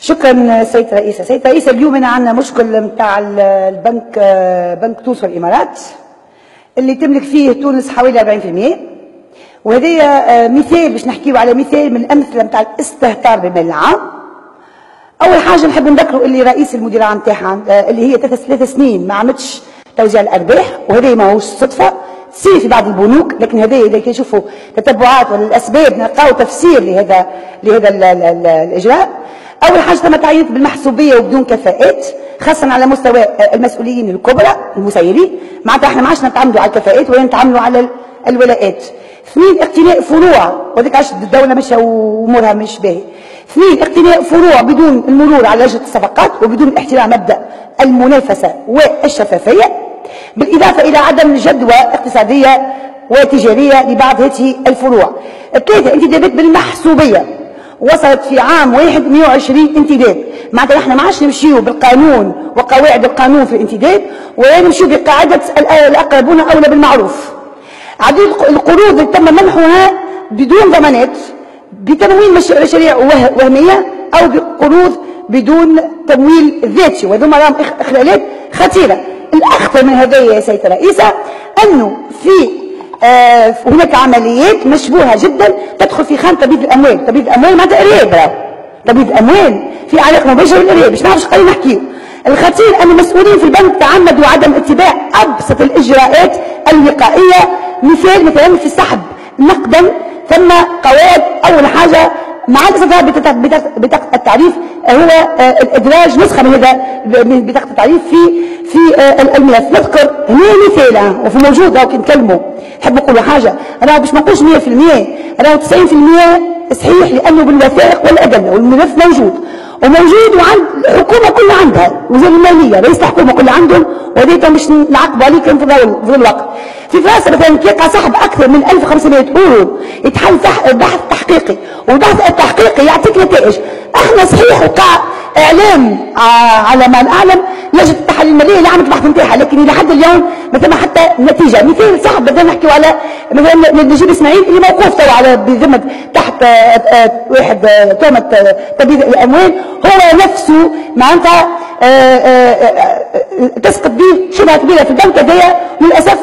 شكرا سيد رئيسة. سيد رئيسة، اليوم أنا عندنا مشكل نتاع البنك، بنك تونس والإمارات اللي تملك فيه تونس حوالي 40%، وهذايا مثال باش نحكيو على مثال من الأمثلة نتاع الاستهتار بالمال العام. أول حاجة نحب نذكروا اللي رئيس المدير العام نتاعها اللي هي 3 سنين ما عملتش توزيع الأرباح، وهذا ماهوش صدفة، تصير في بعض البنوك، لكن هذا إذا كيشوفوا تتبعات ولا الأسباب نلقاو تفسير لهذا الإجراء. أول حاجة تم تعيينات بالمحسوبية وبدون كفاءات، خاصة على مستوى المسؤولين الكبرى المسيرين، معناتها احنا ما عادش نتعاملوا على الكفاءات ولا نتعاملوا على الولاءات. 2 اقتناء فروع، وذيك عشان الدولة ماشية وأمورها مش باهي. 2 اقتناء فروع بدون المرور على لجنة الصفقات وبدون احترام مبدأ المنافسة والشفافية، بالإضافة إلى عدم جدوى اقتصادية وتجارية لبعض هذه الفروع. 3 انتدابات بالمحسوبية، وصلت في عام واحد 120 انتداب، معناتها احنا ما عادش نمشيو بالقانون وقواعد القانون في الانتداب، ولا نمشيو بقاعدة الأقربون أولى بالمعروف. عديد القروض اللي تم منحها بدون ضمانات، بتمويل مشاريع وهمية أو بقروض بدون تمويل ذاتي، وهذوما راهم إخلالات خطيرة. الأخطر من هذا يا سيدة الرئيسة أنه في هناك عمليات مشبوهة جدا تدخل في خانة تبييض الأموال. تبييض الأموال معناتها إرهاب، تبييض الأموال في علاقة مباشرة بالإرهاب، باش نعرفوا قاعدين نحكيو. الخطير أن المسؤولين في البنك تعمدوا عدم اتباع أبسط الإجراءات الوقائية، مثلا في السحب نقدا ثم قواعد. أول حاجة مع الاستثمار بطاقة التعريف هو إدراج نسخة من هذا بطاقة التعريف في الملف. نذكر هنا مثال وفي موجود راهو كي نتكلموا نحب نقولوا حاجة، راهو باش ما نقولش 100%، راهو 90% صحيح، لأنه بالوثائق والأدلة والملف موجود وعند الحكومة كلها عندها، وزارة المالية رئيس الحكومة كلها عندهم، وهذا مش نعقبوا عليه كان في الوقت. في فرنسا مثلا تلقى سحب أكثر من 1500 يورو يتحل بحث تحقيقي، والبحث التحقيقي يعطيك نتائج. احنا صحيح وقع إعلام على ما نعلم لجنة التحاليل المالية اللي عملت البحث نتاعها، لكن إلى حد اليوم ما ثم حتى نتيجة. مثال سحب بدنا نحكيو على مثلا نجيب إسماعيل اللي موقوف تو على بذمة تحت واحد تهمة تبييض الأموال، هو نفسه معناتها تسقط به شبهة كبيرة في البنك هذايا. للأسف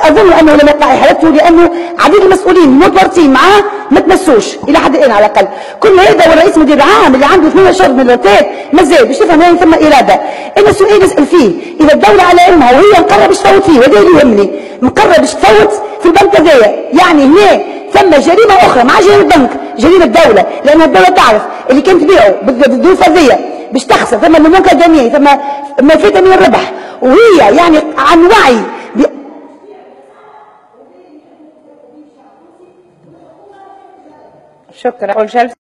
أظن أنه لم يقع حالته، لأنه عديد المسؤولين المتورطين معاه ما تمسوش إلى حد الآن على الأقل. كل هذا والرئيس المدير العام اللي عنده 12 من الولايات مازال باش تفهم وين ثم إرادة. أنا السؤال نسأل فيه، إذا الدولة على علمها وهي مقررة باش تفوت فيه، وهذا اللي يهمني، مقررة باش تفوت في البنك هذايا، يعني هنا ثم جريمة أخرى مع جريمة البنك، جريمة الدولة، لأن الدولة تعرف اللي كانت تبيعه بالظروف هذيا باش تخسر، ثم المملكة الدنيا ثم ما فات من الربح، وهي يعني عن وعي. شكرا.